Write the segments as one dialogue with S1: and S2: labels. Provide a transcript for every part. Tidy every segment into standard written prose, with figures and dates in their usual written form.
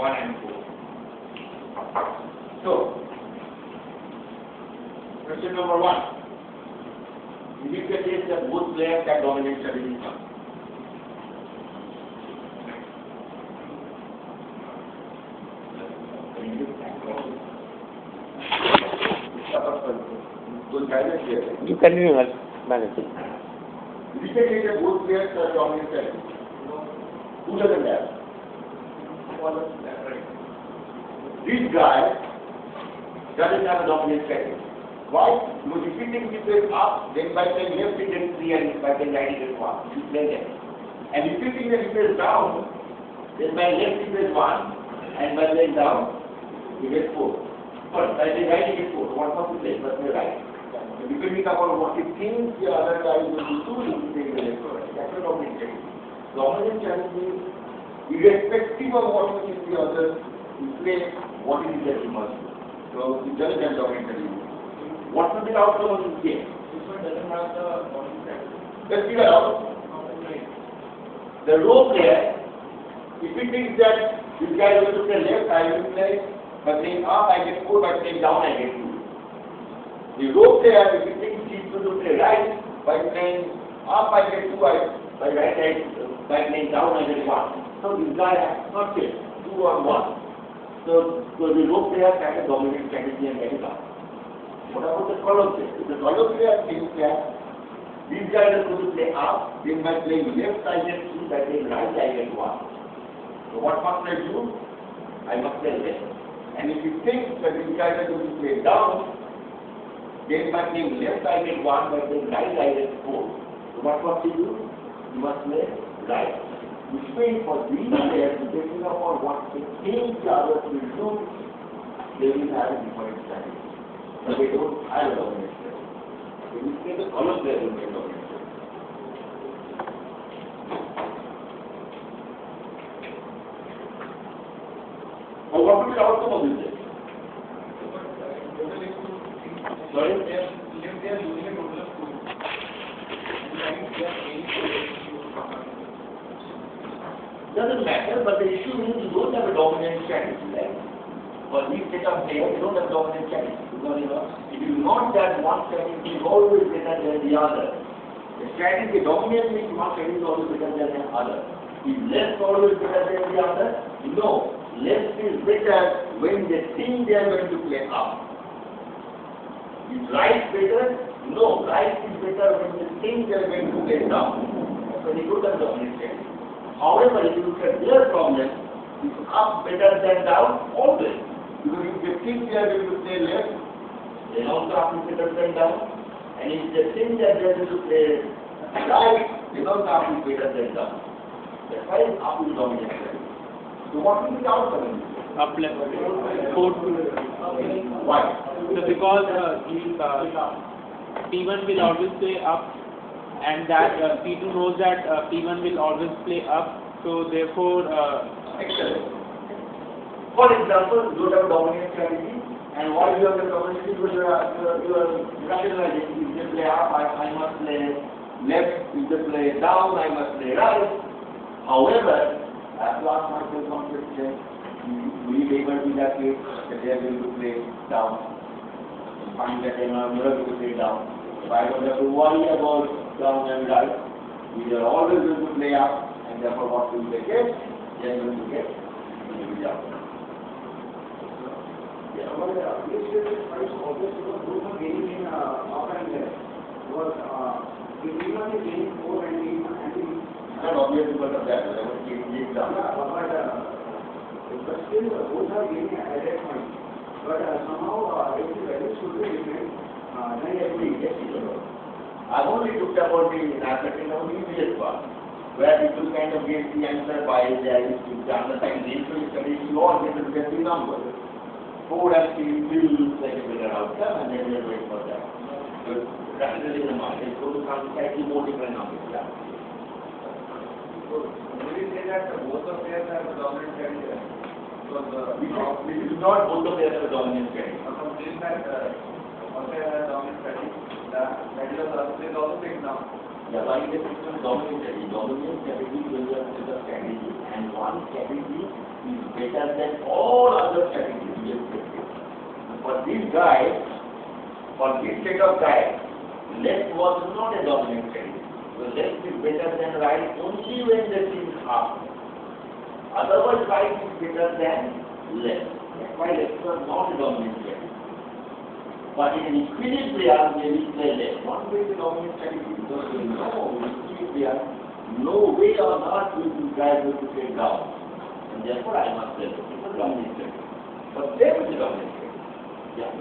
S1: 1 and 4. So, question number 1. Is it the case that both players have dominant strategy?
S2: You continue, manager.
S1: Is it the case that both players have dominant strategy? Who doesn't have? This guy doesn't have a dominant strategy. Why? Because if he thinks he plays up, then by playing left he gets 3 and by playing right he gets 1. He plays left. And if you think that he plays down, then by left he plays 1 and by playing down he gets 4. But by playing right he gets 4. What must he play? But play right. So depending upon what he thinks the other guy is going to do, he will take the left or right. That's a dominant strategy. Dominant strategy, irrespective of what he thinks the other will play, what it is that he must do. So he doesn't have dominant strategy. What will be the outcome of this game?
S3: This one doesn't have the bottom side.
S1: Let's figure out. The row player, if he thinks that this guy is going to play left, I will play. By playing up, I get 4. By playing down, I get 2. The row player, if he thinks he is going to play right, by playing up, I get 2. By right side, by playing down, I get 1. So this guy has not played 2 or 1. So the row player has a dominant strategy and get it up. What about the color player? If the color player thinks that these guys are going to play up, then by playing left I get 2, by playing right I get 1. So what must I do? I must play left. And if you think that these guys are going to play down, then by playing left I get 1, by playing right I get 4. So what must you do? You must play right. Which means for these players, depending upon what they think the others will do, they will have a different strategy. But they don't have a dominant strategy. So we say the color player will make dominant strategy. Now what will be the outcome of this game? Sorry?
S3: They are losing a total of 2.
S1: Doesn't matter, but the issue is you don't have a dominant strategy, right? For these set of players, you don't have dominant strategy. Because if you not that one strategy is always better than the other. The strategy, dominant means one strategy is always better than the other. Is left always better than the other? No. Left is better when they think they are going to play up. Is right better? No. Right is better when they think they are going to play down. So they don't have dominant strategy. However, if you look at their problem, it's up better than down always. Because if they think they are going to play left, then also up is better than down. And if they think that they are going to play right, then also up is better than down. That's why up is dominant. So what will be the outcome in this?
S2: Up level. 4-2.
S1: Why?
S2: So because P1 will always play up, and that P2 knows that P1 will always play up, so therefore
S1: Excellent. For example, you have dominant strategy, and why you have the dominant strategy? Because you are rationalizing. If they play up, I must play left. If they play down, I must play right. However, I have to ask myself one question: will it ever be that case that they are going to play down? Find that they are never going to play down. So I don't have to worry about down and right. We are always going to play up, and therefore what will they get? They are going to get up.
S3: Yeah, but this is obvious because both are gaining in up and left. Because if P1 is gaining 4 and
S1: It's not obvious because of that. I want to get down.
S3: but still both are gaining at that point. But somehow if the value should be different, then it will be yes.
S1: I only looked about the ascertain of the immediate part, where people kind of get the answer by their understanding the initial studies, you all get to get the number. 4 and 3 will look like a better outcome, and then we are waiting for that. But rationally in the market, so to some slightly more different numbers. Yeah.
S3: So will you say that both of players have a dominant strategy? Because
S1: This is not both of them have a dominant strategy.
S3: from saying that one player has a dominant strategy, that is also fixed now.
S1: Yeah, but it is dominant strategy. Dominant strategy when you have to strategy, and one strategy is better than all other strategies. For this guy, for this set of guys, left was not a dominant strategy. So left is better than right only when the team is half. Otherwise, right is better than left. That's why left was not a dominant strategy. But in an equilibrium player, they will play left. Not with the dominant strategy, because they know in equilibrium, no way on earth will these guys going to get down. And therefore, I must play left. It's a dominant strategy. But there is a dominant strategy. Yeah.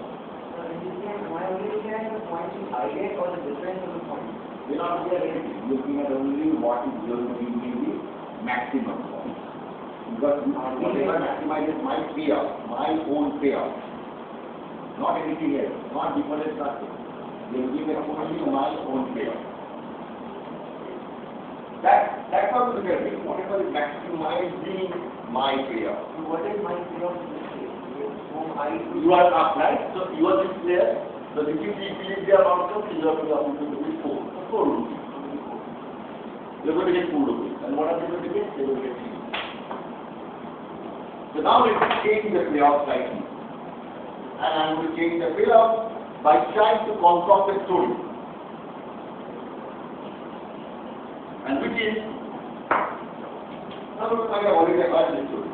S3: My understanding the point is highlight or the difference of the point.
S1: We are not here looking at only what is going to be the maximum point. Because whatever maximizes my payout, my own payout, not anything else, not different nothing. They will give me only my own payout. That's how we look at it. Whatever is maximizing my payout.
S3: So what is my payout in this case?
S1: You are up, right? So you are this player. So if you believe they are outcomes, you have to be 4. 4 rupees. You are going to get 4 rupees. And what are they going to get? They are going to get 3. So now let me change the playoff slightly. And I am going to change the playoff by trying to concoct a story. And which is, now I have already heard this story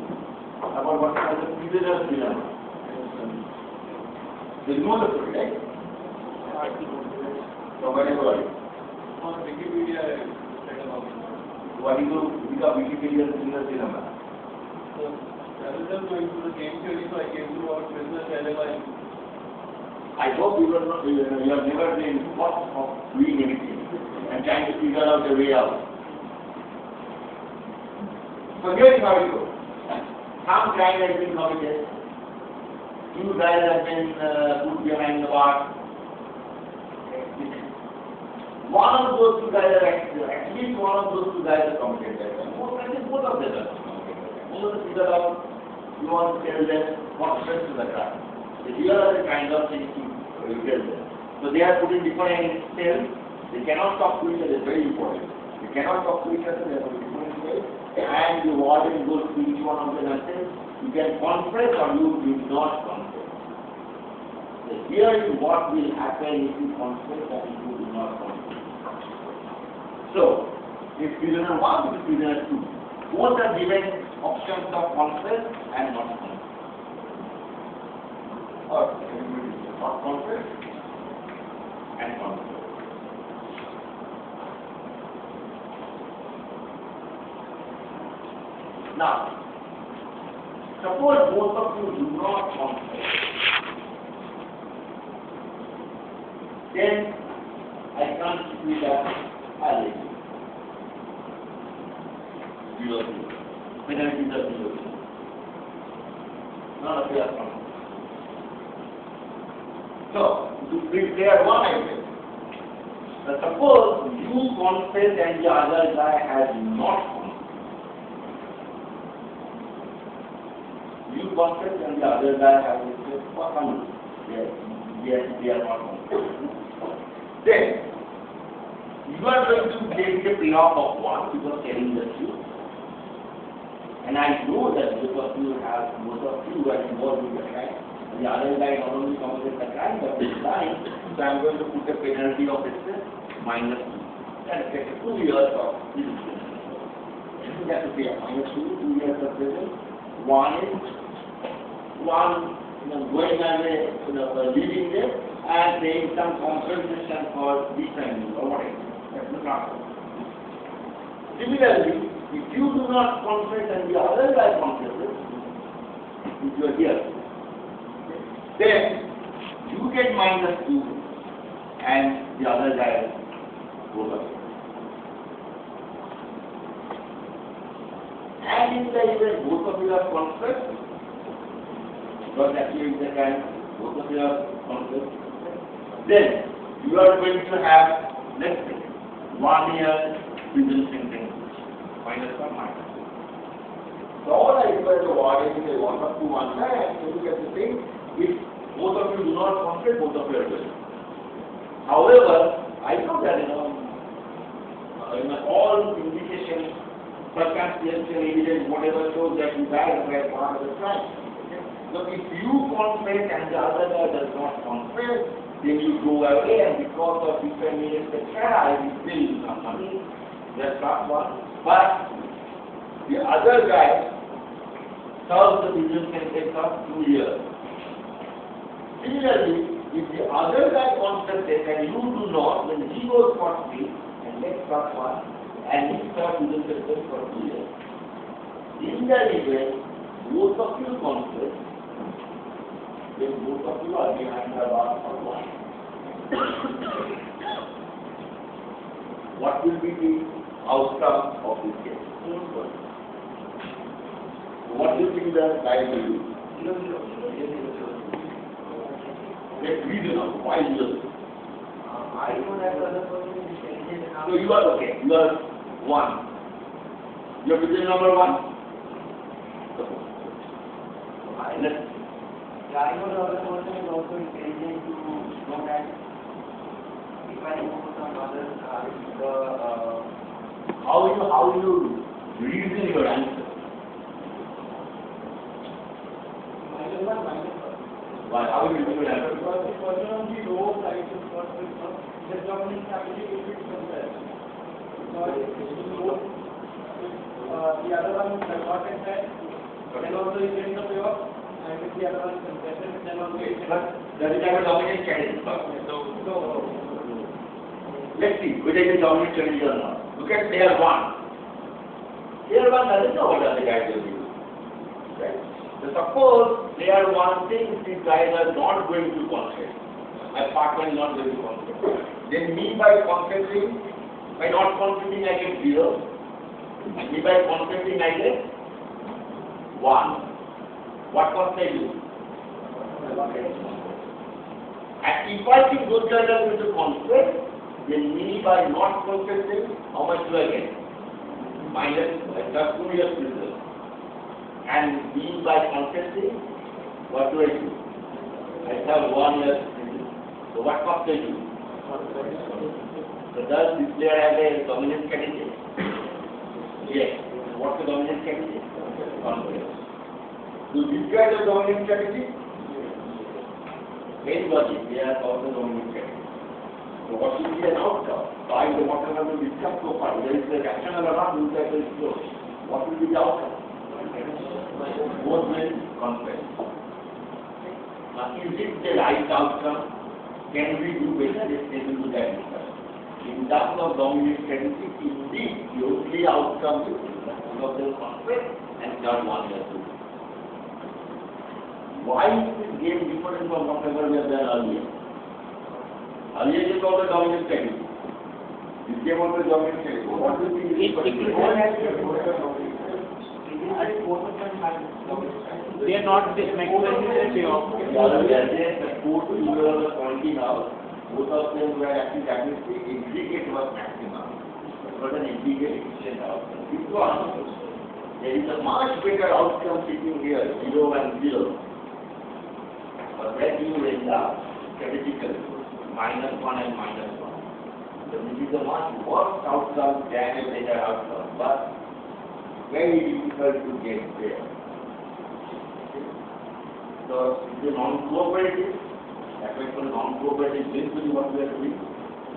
S1: about what is called the prisoner's dilemma. You know the story, right? So where is it?
S4: On Wikipedia, I read about it.
S1: What is the Wikipedia prisoner's dilemma?
S4: So, rather than going to the game theory, so I came to our business dilemma.
S1: I hope you have never been thought of doing anything and trying to figure out a way out. So here is how it goes. Some crime has been committed. 2 guys have been put behind the bar. One of those 2 guys at least one of those 2 guys are committed that crime. Most likely both of them are committed that crime. Most of the figure out, you want to tell them what happens to the crime. So here are the kind of things you tell them. So they are put in different cells. They cannot talk to each other. It's very important. They cannot talk to each other. They are put in different cells. And the warden goes to each one of them and says, you can confess or you do not confess. So here is what will happen if you confess or if you do not confess. So, if prisoner 1 is prisoner 2, both are given options of confess and not confess. Or not confess and confess. Now, suppose both of you do not confess, then I can't see that I let you. 0, 0. Penalties are 0, 0. Not a fair confess. So, to prepare one item, suppose you confess and the other guy has not confessed. You confess and the other guy has said, what are you? They are not confessed. Then, you are going to take the payoff of 1 because telling the truth. And I know that both of you are involved in the crime. And the other guy not only committed the crime, but this time, so I am going to put a penalty of -2. That gets 2 years of prison. You have to pay a -2, 2 years of prison. One is going away, leaving there and paying some compensation for defending or whatever. That's the transfer. Similarly, if you do not confess and the other guy confesses, if you are here, then you get -2 and the other guy goes away. And in the event both of you are confessed, because actually in the time both of you are confessed, then you are going to have, let's say, 1 year prison sentence, -1. So all I require the warden is 1 up to 1 and you look at the thing, if both of you do not confess, both of you are guilty. However, I know that in all indications circumstantial evidence, whatever shows that you died by part of the crime. Okay? So if you confess and the other guy does not confess, then you go away and because of defamation, I will pay you some money. That's not one. But the other guy serves the prison sentence of 2 years. Similarly, if the other guy confesses and you do not, then he goes scot free and gets part one and he serves prison sentence for 2 years. In that event, both of you confess, then both of you are behind the bar for one. What will be the outcome of this case? What do you think the guy will do? Let's reason out. Why you?
S3: I know that other person is changing.
S1: So you are okay. You are one. You are prison number one.
S3: I know the other person is also intelligent to know that if I know some others,
S1: How you reason your answer? Why? How will you reason your answer?
S4: Because the person on the road side is not the government actually if it's compared. Because the other one does not consent, then also he gets the payoff, and if the other one consented, then also he gets.
S1: But that is our dominant strategy. Let's see whether it is dominant strategy or not. Look at layer one. Layer one doesn't know what other guys will do. Right? So suppose layer one thinks these guys are not going to confess. My partner is not going to confess. Then me by confessing, by not confessing I get 0. And me by confessing I get 1. What must I do? And if I think those guys are going to confess, then me by not confessing, how much do I get? Minus 2 years prison. And me by confessing, what do I do? I have 1 year prison. So what must I do? So does this player have a dominant candidate? Yes. What's the dominant candidate? Confess. Do these guys have dominant candidate? Main logic, they are also dominant candidate. So what will be an outcome? By the whatever we discussed so far, whether it's rational or not, we'll try to explore. What will be the outcome? Both will confess. Now, is it the right outcome? Can we do better? Let's get into that discussion. In terms of dominant strategy, indeed, the only outcome is one of them confess and third one has to. Why is this game different from whatever we have done earlier? Earlier it was a dominant strategy. This game was a dominant strategy. What do you think is different?
S2: They are not maximizing their payoff.
S1: The other way, the 4 to 0 was pointing out, both of them were actually the aggregate was maximum. It was an aggregate efficient outcome. This one, there is a much better outcome sitting here, 0 and 0. But where do you end up? Strategically, -1 and -1. So this is a much worse outcome than a better outcome, but very difficult to get there. So it is non-cooperative. That means for non-cooperative, this is what we are doing.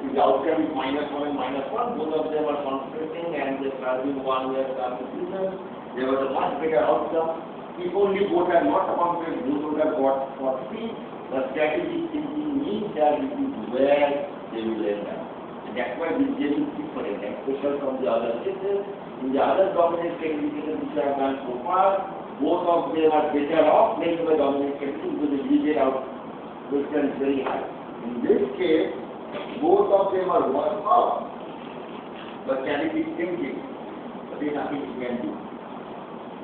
S1: If the outcome is -1 and -1, both of them are conflicting and they are serving 1 year service. There was a much better outcome. If only both are not conflict, both would have got for free. The strategic thinking means that it is where they will end up. And that's why this game is different, especially from the other cases. In the other dominant cases which I have done so far, both of them are better off playing by dominant cases because the immediate out question is very high. In this case, both of them are worse off. But strategic thinking, but there is nothing you can do.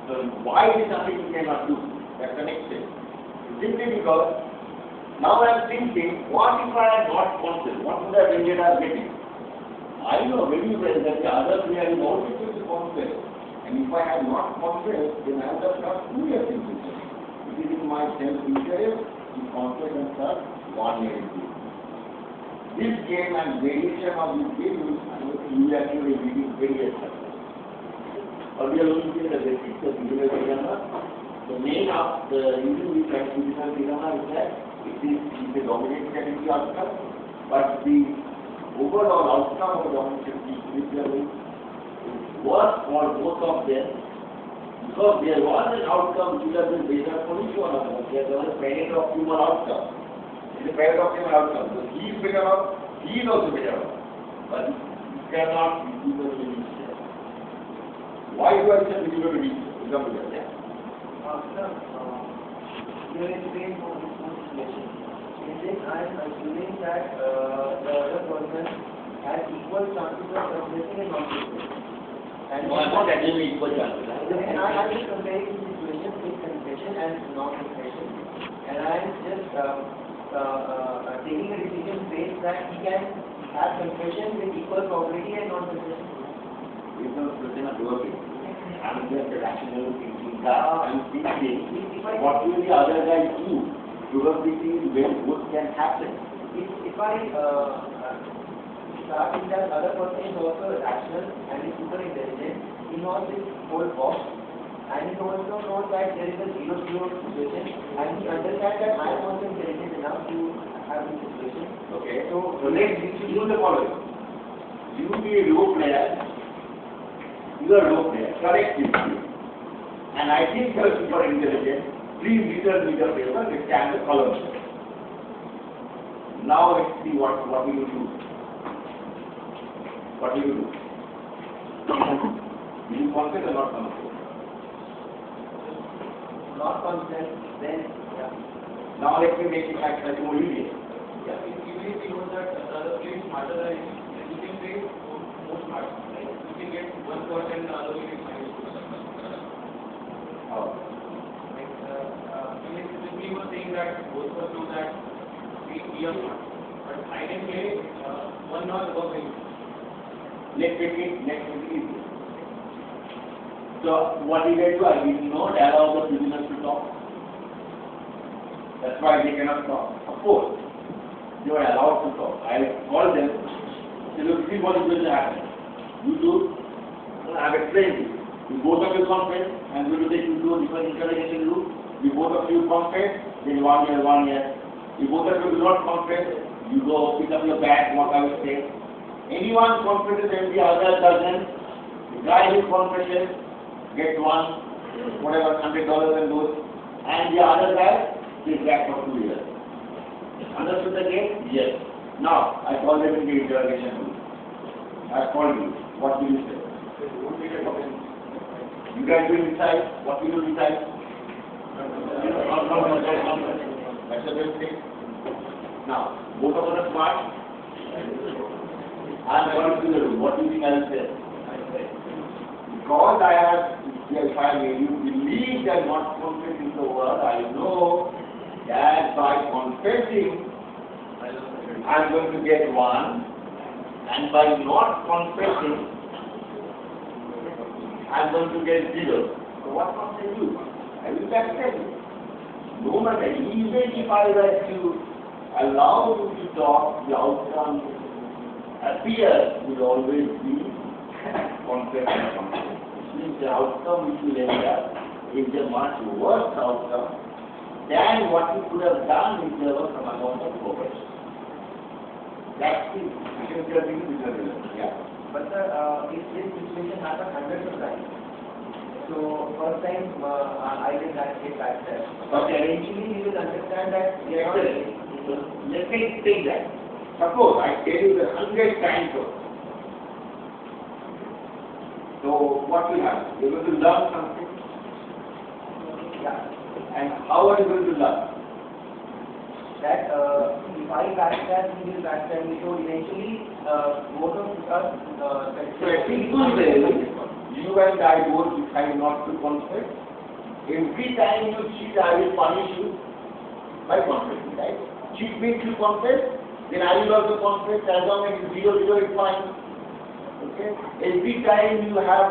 S1: So why is something you cannot do? That's the next step. Simply because now I am thinking, what if I had not confessed? What would I ended up getting? I know very well that the other player is also going to confess. And if I had not confessed, then I would have got 2 years in prison. It is in my self-interest to confess and serve 1 year in prison. This game and variation of this game, you actually reading very successful. or we are looking at the basics of usual dilemma. The main of the reason we try to usual dilemma is that it is the dominant category outcome, but the overall outcome of the dominant category is worse for both of them, because there was an outcome which has been based on each one of them. There was a parent optimal outcome. It is a parent optimal outcome. So he is better off, he is also better off. But you cannot be able to reach there. Why do I say we will reach there?
S3: Sir, you explain more this situation. In this, I am assuming that the other person has equal chances of confessing and not confessing. And
S1: No, I'm not assuming equal chances.
S3: I am just comparing the situation with confession and non-confession. And I am just taking a decision based that he can have confession with equal probability and non-confession.
S1: It's not a question of working. I'm just a rational thinking that I'm thinking what will the other guy do? Probability is when both can happen.
S3: If I start with that other person is also rational and is super intelligent, he knows this whole box, and he also knows that there is a 0-0 situation, and he understands that I am also intelligent enough to have this situation.
S1: Okay, so let's do the following. You be a role player, you are a role player, correct me. And I think you are super intelligent. Please return me the paper, let's scan the columns. Now let's see what we will do. What will you do? Will you confess or not confess?
S3: Not constant, then, yeah.
S1: Now let me make it actually more easy.
S4: Yeah, even if you know that the other player is smarter than you, then you can play more smart. Like you can get 1% and the other will get -2%.
S1: Oh.
S4: We were saying that both of us know that we are smart, but I can play one not above him.
S1: Let's make it easy. So what did I do? I did not allow the prisoners to talk. That's why they cannot talk. Of course, they were allowed to talk. I called them. Say, look, see what is going to happen. You do. I have explained it. You both of you confess, and we will take you to different interrogation room. You both of you confess, then 1 year. You both of you do not confess, you go pick up your bag, walk away, say. Anyone confesses and the other doesn't, the guy who confesses gets $100 and goes, and the other guy is back for 2 years. Understood the game? Yes. Now, I call them in the interrogation room. I called you. What will you say? You guys will decide. What will you decide? That's the best thing. Now, both of us are smart. I am going to the room. What do you think I will say? Because I have, if I made you believe that not confessing the word, I know that by confessing, I am going to get 1, and by not confessing, I am going to get 0. So what must I do? I will accept it. No matter, even if I were to allow you to talk, the outcome appears will always be confession. Which means the outcome which will end up is a much worse outcome than what you could have done if there was some amount of progress. That's the essential thing which is relevant. Yeah.
S3: But sir, if this situation happens hundreds of times, so first time I will not get back there. But eventually you will understand that we are not.
S1: Let me take that. Suppose I tell you the 100 times so what will happen? You are going to learn something.
S3: Yeah.
S1: And how are you going to learn?
S3: That if I backstab, he will backstab me. So eventually, both of us.
S1: So a simple way, you and I both decide not to confess. Every time you cheat, I will punish you by confessing, right? Cheat means you confess, then I will also confess. As long as it's 0, it's fine. Okay? Every time you have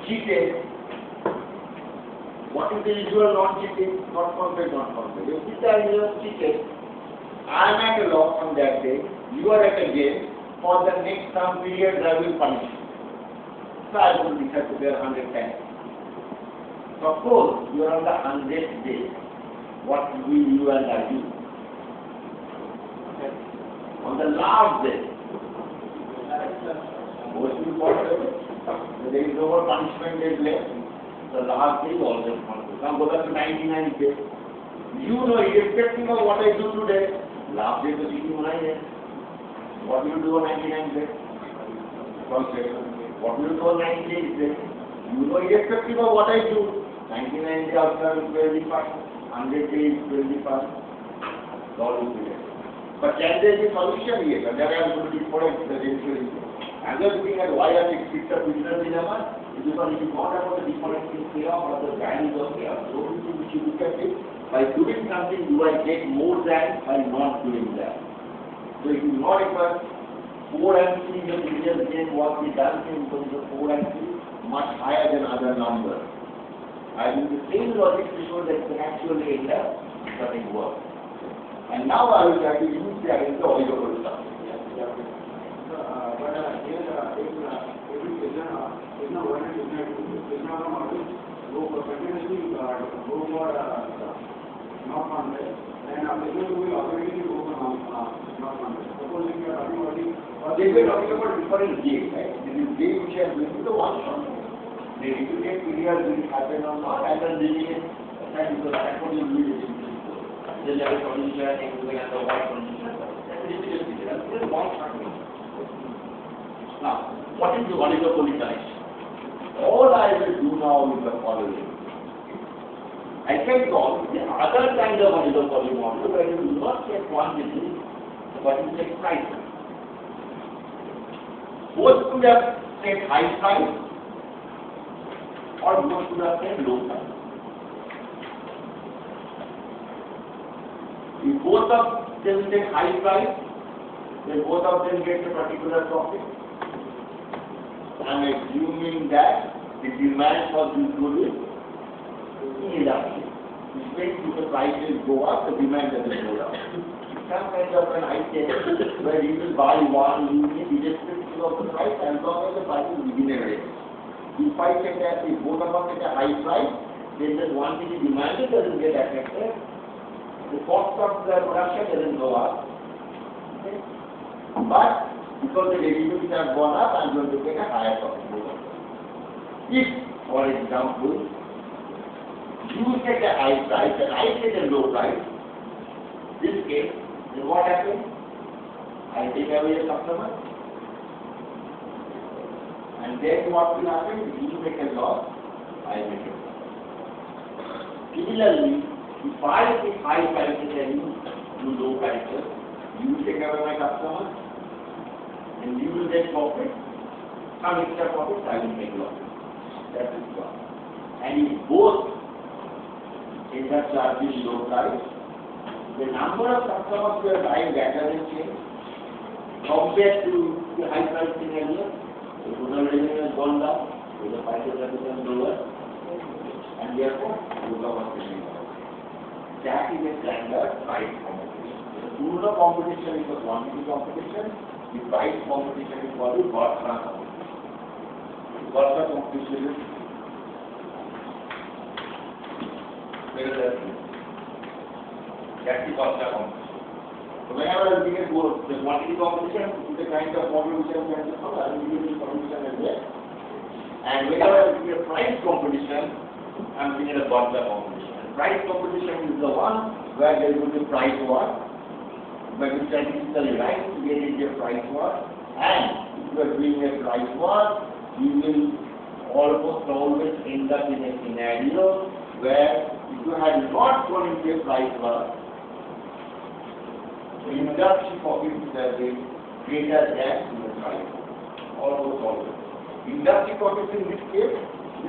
S1: cheated, what is the usual non-cheating? Not confess, not confess. Every time you have cheated, I am at a loss on that day, you are at a gain. For the next some period, I will punish you. extra I will decide to bear 100 times. Suppose you are on the 100th day, what will you and I do? On the last day, most important, there is no more punishment is left. The last day is always punishment. Now go back to 99 days. You know, irrespective of what I do today, last day to 69 days. What will you do on 99 days? What will you do on 90 days? You know, irrespective of what I do, 99 days after 21st, 100 days, 21st, all will be there. But can there be solution here? There are going to be different eventually. I'm just looking at why I think it's a business dilemma. Because if you not about the different things here or the values of here, so we should look at it. By doing something, do I get more than by not doing that? So if you not require 4 and 3, the previous game what we done in terms of 4 and 3, much higher than other numbers. I think the same logic to show that can actually end up doesn't work. And now I will try to use the oligopoly stuff. They were talking about different games, right? This is game which are going to the one shot. The repeated periods will happen or not, and then they will decide because that's what you do. The level condition and the white condition. That's a repeated period. That's one shot. Now, what is the oligopoly connection? All I will do now is the following. I can call the other kind of oligopoly model where you do not get quantity, but you take price. Both could have said high price or both could have said low price. If both of them say high price, then both of them get a particular profit. I am assuming that the demand for this good is inelastic. Which means if the prices go up, the demand doesn't go down. Some kind of an item where you will buy one unit irrespective of the price as long as the price is within a range. If I say that if both of us at a high price, then the one thing is demanded doesn't get affected. The cost of the production doesn't go up. Okay? But because the derivatives have gone up, I am going to get a higher profit. If, for example, you set a high price and I set a low price, this case, then what happens? I take away a customer, and then what will happen? You make a loss, I make a loss. Similarly, if I take high prices and you do low prices, you take away my customer, and you will get profit, some extra profit, I will make loss. That is one. And if both end up charging low price, the number of customers who are buying that doesn't change compared to the high price scenario. The total revenue has gone down, so the prices have become lower, and therefore both of us will be lower. That is a standard price competition. The tool of competition is the quantity competition. The price competition is called the Bappa competition. The Bappa competition is where is that? That's the Bappa competition. So whenever I begin to the quantity competition, is the kind of model which I am going to follow, I will begin the competition as well. And whenever I begin a price competition, I am beginning a Bappa competition. And price competition is the one where there will be price war. But it's statistically right to get into a price war, and if you are doing a price war, you will almost always end up in a scenario where if you had not gone into a price war, the industry profit would have been greater than the price war. Almost always. Industry profit in this case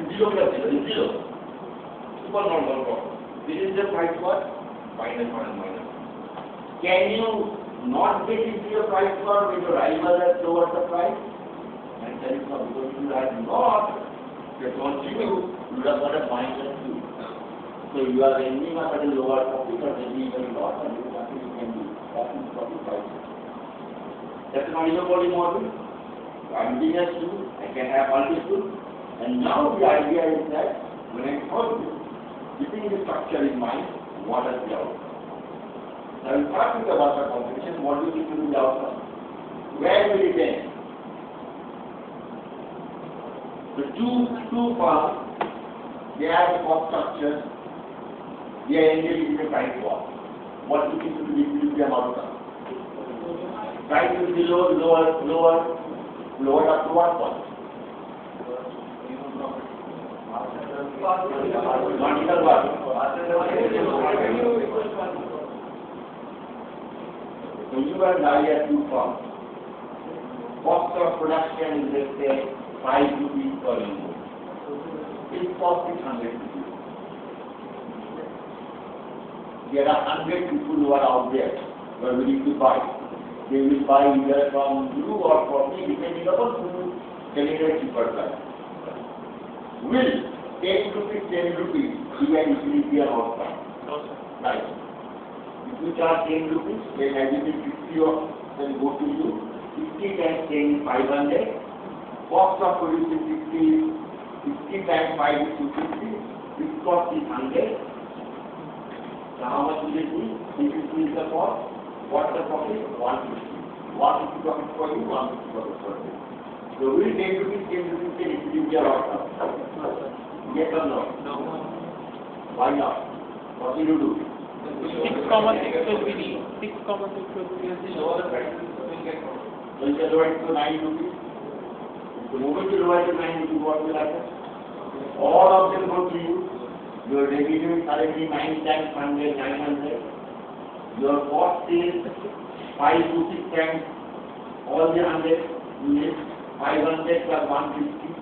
S1: is 0 plus 0, is 0. Super normal profit. This is the price war, minus 1 minus. Can you not get into a price war when your rival has lowered the price? And that is not because you had not contributed, you would have got a minus 2. So you are ending up at a lower profit or maybe even loss, and there is nothing you can do. That is profit price. That's an oligopoly model. continuous tool, I can have multi-tool. And now the idea is that when I solve this, keeping the structure in mind, what is the outcome? Now, in start with the Bappa competition, what do you think will be the outcome? Where will it end? The two firms, they have the cost structure, they are engaged in a price war. What do you think will be the equilibrium outcome? Price will be lower up to what point? Marginal what? So you and I are two firms. Cost of production is, let's say, 5 rupees per unit. It costs 600 rupees. There are 100 people who are out there who are willing to buy. They will buy either from you or from me, depending upon who can get a cheaper price. Will 10 rupees be an equilibrium outcome?
S4: No, sir.
S1: Right. If you charge 10 rupees, then I will be 50 of then go to you. 50 times 10 is 500. Cost of producing 50 times 5 is 250. Its cost is 100. So how much will it be? 350 is the cost. What's the profit? 150. 150 profit for you, 150 profit for you. So will 10 rupees can equilibrium outcome? Yes or no?
S4: No.
S1: Why not? What will you do?
S2: 6,6 will be the 6,6 will be the
S4: Lower the prices will get more.
S1: So you can lower it to 9 rupees. The moment you lower it to 9 rupees, what will happen? All of them go to you. Your revenue is currently 9 times 100, 900. Your cost is 5 to 6 times all the 100 units, 500 plus 150.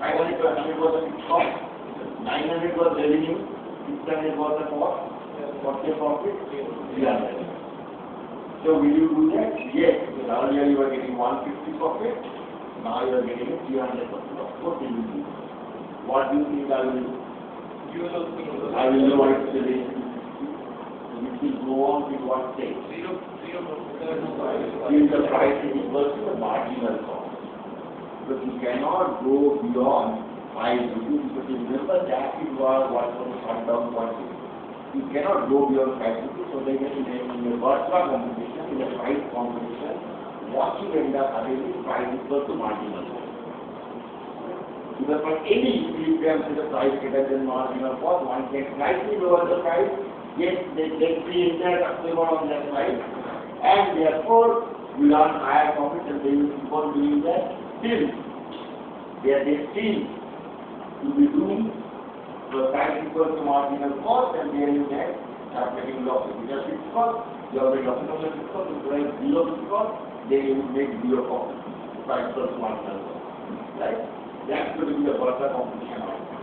S1: 500 plus 100 was the fixed cost. 900 was revenue. 600 was the cost. What's the profit? 300. So will you do that? Yes. Earlier you were getting 150 profit. Now you are getting 300 profit. What will you do? What do you think I will do?
S4: You will also know.
S1: I will know what is the rate. Which will go on with what stage?
S4: Zero
S1: If the price is equal to the marginal cost. But you cannot go beyond 5 rupees because you remember that is what was the short-term quantity. You cannot go beyond 5 rupees. So then in the Bappa competition, in the price competition, what you end up having is price equal to marginal cost. Because for any equilibrium to the price greater than marginal cost, one can slightly lower the price, yet they get the entire customer on their side, and therefore will earn higher profit, and they will keep on doing that till they are destined to be doing the price equal to marginal cost, and then you can start getting losses. Because fixed cost, you have a losses on the fixed cost, if you have zero fixed cost, then you will make zero profit. Price equal to marginal cost. Right? That's going to be the Bappa competition outcome.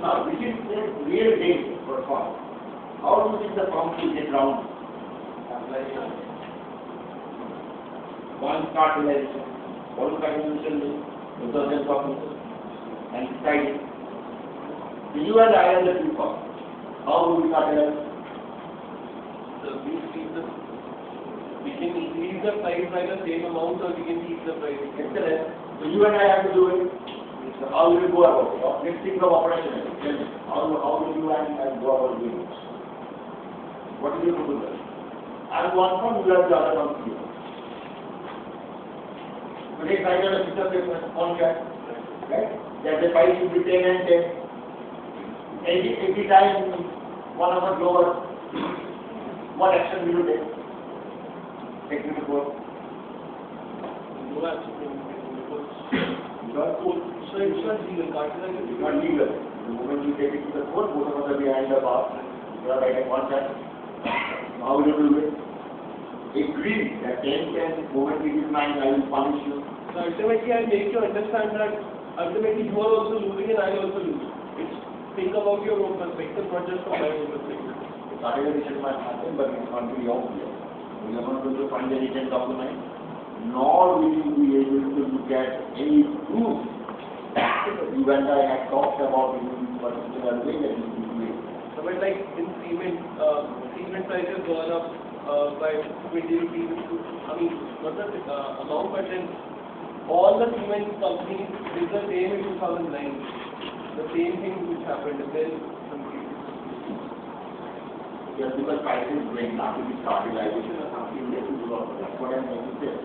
S1: Now, this is the real danger for farm. How do you think the farm will get round? One fertilization, one continuation, detergent profit, and decide. So you and I are the two farms. How do we fertilize?
S4: So we can increase the price by the same amount, or we can keep the price.
S1: Excellent. So you and I have to do it. So how will you go about it? Let's think of operation. How will you and I go about doing it? What is your proposal? I have one from you have the other from you. So let's write on a piece of paper, contract. Right? That the price will be 10 and 10. Every time one of us lower, what action will you take? Take me to court.
S4: So it's not legal.
S1: It's not legal. The moment you take it to the court, both of us are behind the bar. You are writing contract. How will you do it? Agree that 10 the moment it is mine, I will punish you.
S4: So ultimately, I make you understand that ultimately you are also losing and I also lose. It's think about your own perspective, not just from my own perspective.
S1: Categorization might happen, but it's not very obvious. You are not going to find a written document, nor will you be able to look at any proof that you and I had talked about in this particular way that you will do it.
S4: So, but like in cement prices gone up by 2018, I mean, not the amount, but then all the cement companies did the same in 2009. The same thing which happened, and then some cases.
S1: Just because prices going up, it is stabilization or something that you do not. That's what I'm going to say.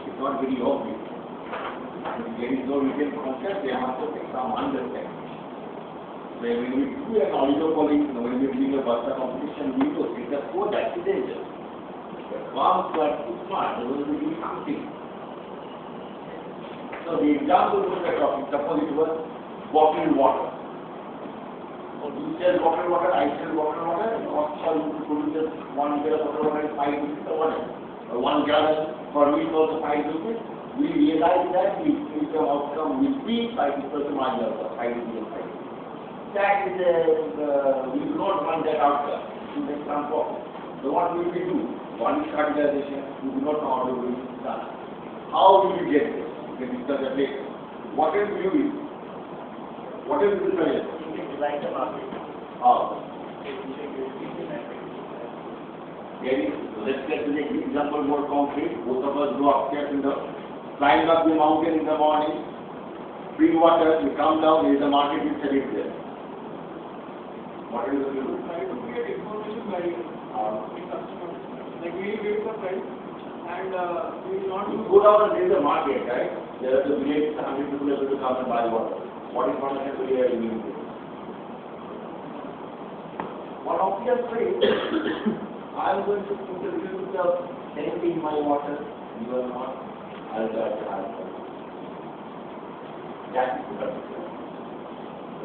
S1: It's not very obvious. If there is no retail concept, there must have been some understanding. So when we do an oligopoly, when we are doing a Bappa competition, we know it's a code accidental. The farms are too smart, they will be doing something. So the example we are talking, suppose it was bottled water. You sell bottled water, I sell bottled water, and also you produce 1 liter of bottled water is 5 rupees or whatever. Or 1 gallon for me is also 5 rupees. We realize that the income outcome will be 5 equal to marginal cost, 5 rupees or 5 rupees. That is we do not want that outcome to make some profit. So what will we do? One stabilization, we do not know how to do it done. How will we get this? We can discuss that later. What will we do? What will we do?
S3: You can design the market.
S1: How? Let's get to the example more concrete. Both of us go upstairs climb up the mountain in the morning, bring water, we come down, there is a market, we sell it there. What are you going to do?
S4: Try to get information by the customers. Like we will give the price and we will not
S1: You
S4: do.
S1: go down and there is a market, right? There are the village, 100 people are going to come and buy water. What information will you have given? One of your friends, I am going to introduce the safety in my water. You are not. I'll judge the answer. That is the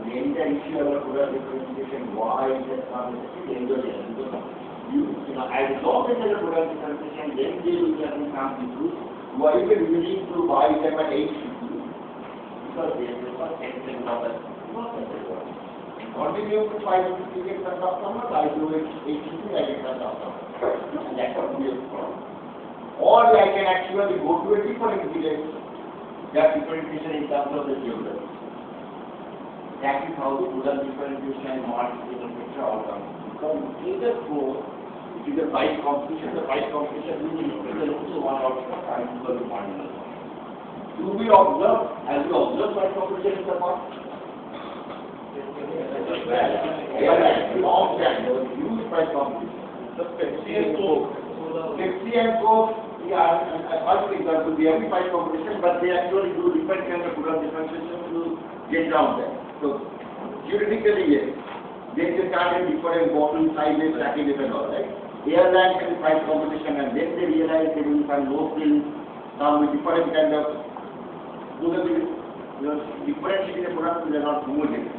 S1: the entire issue about product differentiation, why is that conversation endogenous? Because you know, as long as there is a product differentiation, then they will be having some people who are even willing to buy them at 850 because they prefer 10% of it, not 10%. Continue to 550 get some customers, I do it 850, I get some customers. And that's what we have problem. Or I can actually go to a different village, that differentiation in terms of the geography. That is how the product differentiation marketing etc. outcome. Because either go, it is a price competition, the price competition will be only one outcome, price equal to marginal cost. Do we observe, as we observe price competition in the past? Long time, there was huge price competition.
S4: The Pepsi and Coke.
S1: Pepsi and Coke, yeah, I think that would be every price competition, but they actually do different kind of product differentiation to get down there. So, theoretically, yes, they can start in different bottle sizes, packages and all, right? Airlines can price competition and then they realize they will find no skills, some with different kind of, differentiating the products, they are not homogeneous.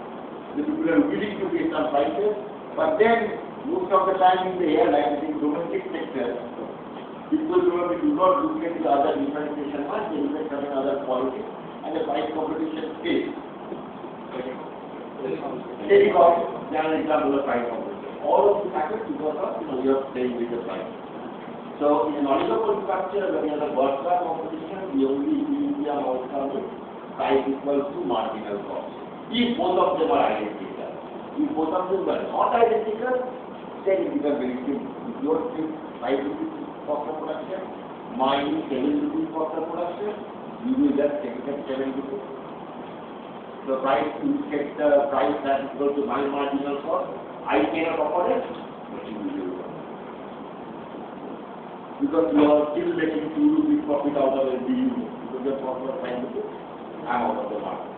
S1: The people are willing to pay some prices, but then most of the time in the airlines, in domestic sector, people do not look at the other differentiation much, they look at certain other quality, and the price competition stays. Telecom, an example of price competition. All of this happens because of you are playing with the price. So in an oligopoly structure, when you have a Bappa competition, the only equilibrium outcome is price equals to marginal cost. If both of them are identical. If both of them are not identical, then it becomes very simple. If your 5 rupees cost of production, mine is 7 rupees cost of production, you will just take it at 7 rupees. The price, you get the price that is equal to my marginal cost, I cannot afford it, but you will do it. Because you are still making 2 rupees profit out of every unit, because your profit of 5 rupees, I am out of the market.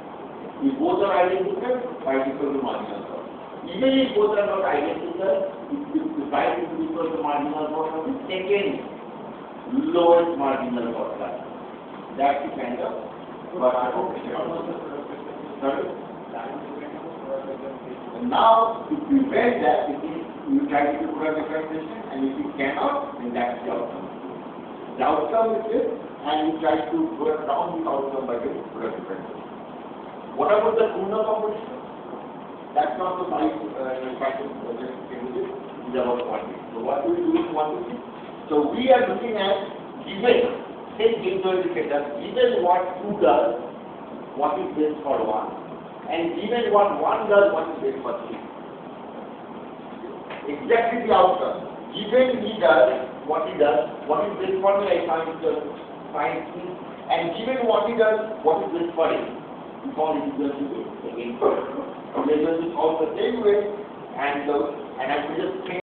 S1: If both are identical, price equal to marginal cost. Even if both are not identical, if the price is equal to marginal cost of the second lowest marginal cost line. That's the kind of Sorry? Now, to prevent that, you try to do product differentiation, and if you cannot, then that's the outcome. The outcome is this, and you try to work down the outcome by doing product differentiation. What about the Puna competition? That's not the price it is about quantity. So what do we do with quantity? So we are looking at given, say indicator, given what 2 does, what is best for 1, and given what 1 does, what is best for 3. Exactly the outcome. given he does, what is this formula I find, and given what he does, what is this for him? We found it equal to this again. So they will solve the same way, and I will just